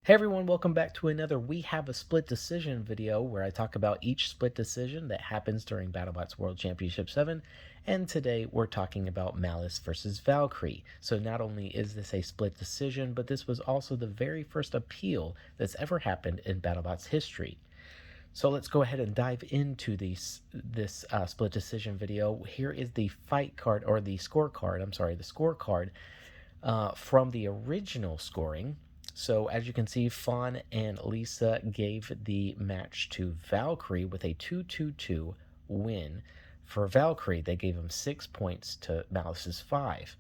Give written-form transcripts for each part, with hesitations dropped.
Hey everyone, welcome back to another We Have a Split Decision video where I talk about each split decision that happens during BattleBots World Championship 7. And today we're talking about Malice versus Valkyrie. So not only is this a split decision, but this was also the very first appeal that's ever happened in BattleBots history. So let's go ahead and dive into this split decision video. Here is the fight card, or the scorecard, the scorecard from the original scoring. So as you can see, Fawn and Lisa gave the match to Valkyrie with a 2-2-2 win. For Valkyrie, they gave him 6 points to Malice's 5,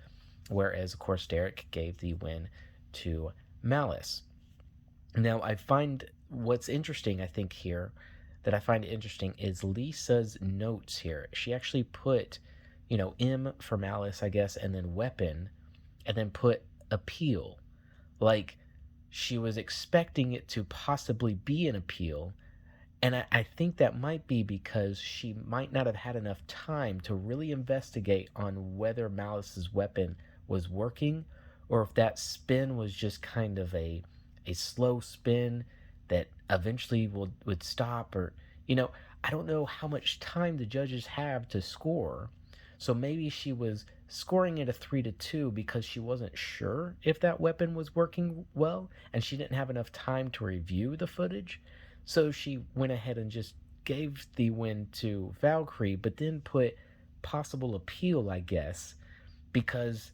whereas, of course, Derek gave the win to Malice. Now, I find what's interesting, I think, here, that I find interesting is Lisa's notes here. She actually put, M for Malice, I guess, and then weapon, and then put appeal. Like, she was expecting it to possibly be an appeal, and I think that might be because she might not have had enough time to really investigate on whether Malice's weapon was working, or if that spin was just kind of a slow spin that eventually would stop, or I don't know how much time the judges have to score. So maybe she was scoring it a 3-2 because she wasn't sure if that weapon was working well, and she didn't have enough time to review the footage. So she went ahead and just gave the win to Valkyrie, but then put possible appeal, I guess, because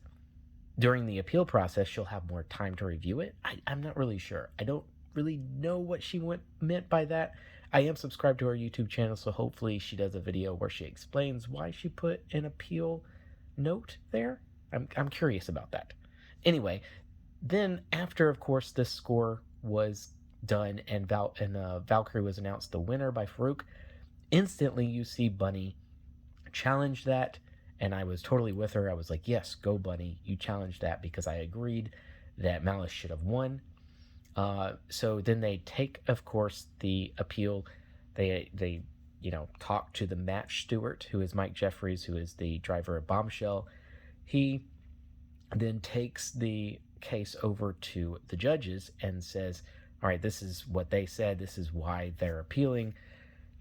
during the appeal process she'll have more time to review it. I'm not really sure. I don't really know what she meant by that. I am subscribed to her YouTube channel, so hopefully she does a video where she explains why she put an appeal note there. I'm curious about that. Anyway, then after, of course, this score was done and Valkyrie was announced the winner by Farouk, instantly you see Bunny challenge that, and I was totally with her. I was like, yes, go Bunny, you challenged that, because I agreed that Malice should have won. So then they take, of course, the appeal. They talk to the match steward, who is Mike Jeffries, who is the driver of Bombshell. He then takes the case over to the judges and says, all right, this is what they said. This is why they're appealing.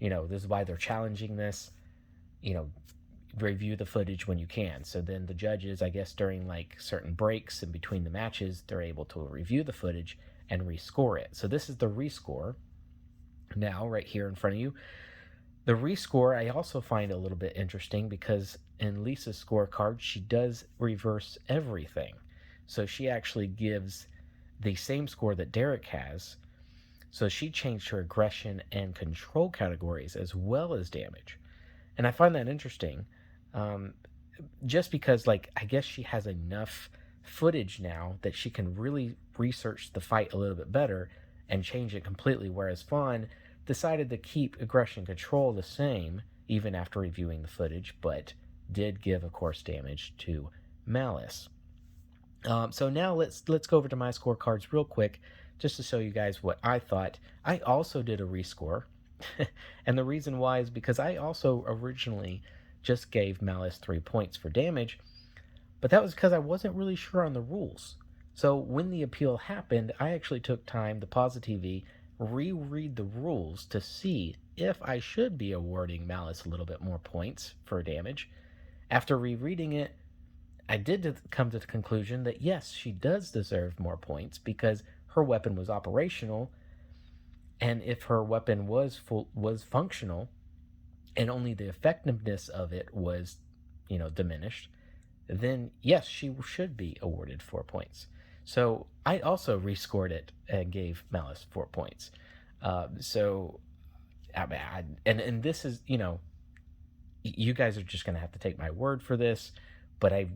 This is why they're challenging this. Review the footage when you can. So then the judges, I guess during like certain breaks in between the matches, they're able to review the footage and rescore it. So this is the rescore now right here in front of you. The rescore I also find a little bit interesting because in Lisa's scorecard, she does reverse everything. So she actually gives the same score that Derek has. So she changed her aggression and control categories as well as damage. And I find that interesting, just because, like, I guess she has enough footage now that she can really research the fight a little bit better and change it completely, whereas Fawn decided to keep aggression control the same even after reviewing the footage, but did give, of course, damage to Malice. So now let's go over to my scorecards real quick just to show you guys what I thought. I also did a rescore, and the reason why is because I also originally just gave Malice 3 points for damage, but that was because I wasn't really sure on the rules. So when the appeal happened, I actually took time to pause the TV, reread the rules to see if I should be awarding Malice a little bit more points for damage. After rereading it, I did come to the conclusion that yes, she does deserve more points because her weapon was operational, and if her weapon was functional, and only the effectiveness of it was, diminished, then yes, she should be awarded 4 points. So I also rescored it and gave Malice 4 points. So, and this is, you guys are just going to have to take my word for this, but I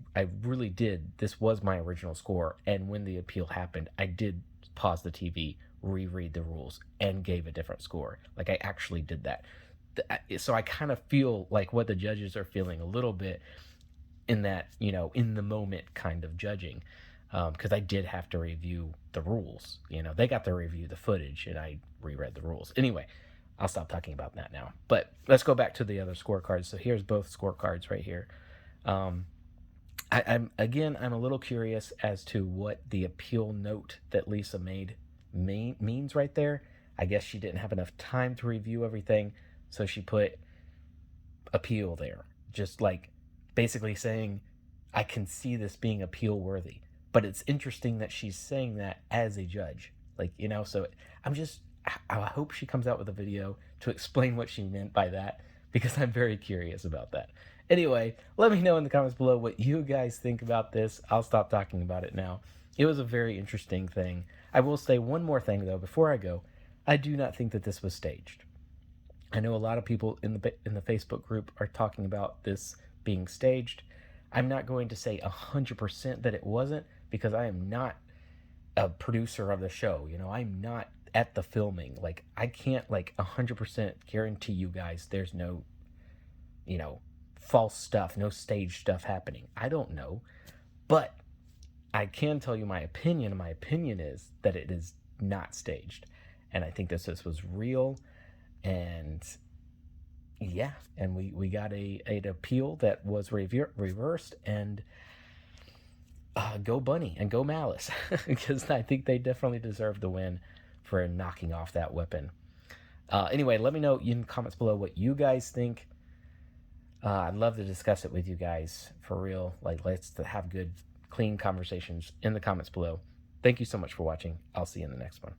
really did. This was my original score, and when the appeal happened, I did pause the TV, reread the rules, and gave a different score. Like, I actually did that. So I kind of feel like what the judges are feeling a little bit in that, in the moment kind of judging, because I did have to review the rules. They got to review the footage, and I reread the rules. Anyway, I'll stop talking about that now. But let's go back to the other scorecards. So here's both scorecards right here. I'm a little curious as to what the appeal note that Lisa made means right there. I guess she didn't have enough time to review everything, so she put appeal there. Just like basically saying, I can see this being appeal worthy. But it's interesting that she's saying that as a judge. Like, you know, so I hope she comes out with a video to explain what she meant by that, because I'm very curious about that. Anyway, let me know in the comments below what you guys think about this. I'll stop talking about it now. It was a very interesting thing. I will say one more thing, though, before I go. I do not think that this was staged. I know a lot of people in the Facebook group are talking about this being staged. I'm not going to say 100% that it wasn't, because I am not a producer of the show. You know, I'm not at the filming. Like, I can't 100% guarantee you guys there's no, you know, false stuff, no stage stuff happening. I don't know. But I can tell you my opinion, and my opinion is that it is not staged. And I think this was real. And yeah, and we got an appeal that was reversed, and go Bunny and go Malice, because I think they definitely deserve the win for knocking off that weapon. Anyway, let me know in the comments below what you guys think. I'd love to discuss it with you guys for real. Like, let's have good, clean conversations in the comments below. Thank you so much for watching. I'll see you in the next one.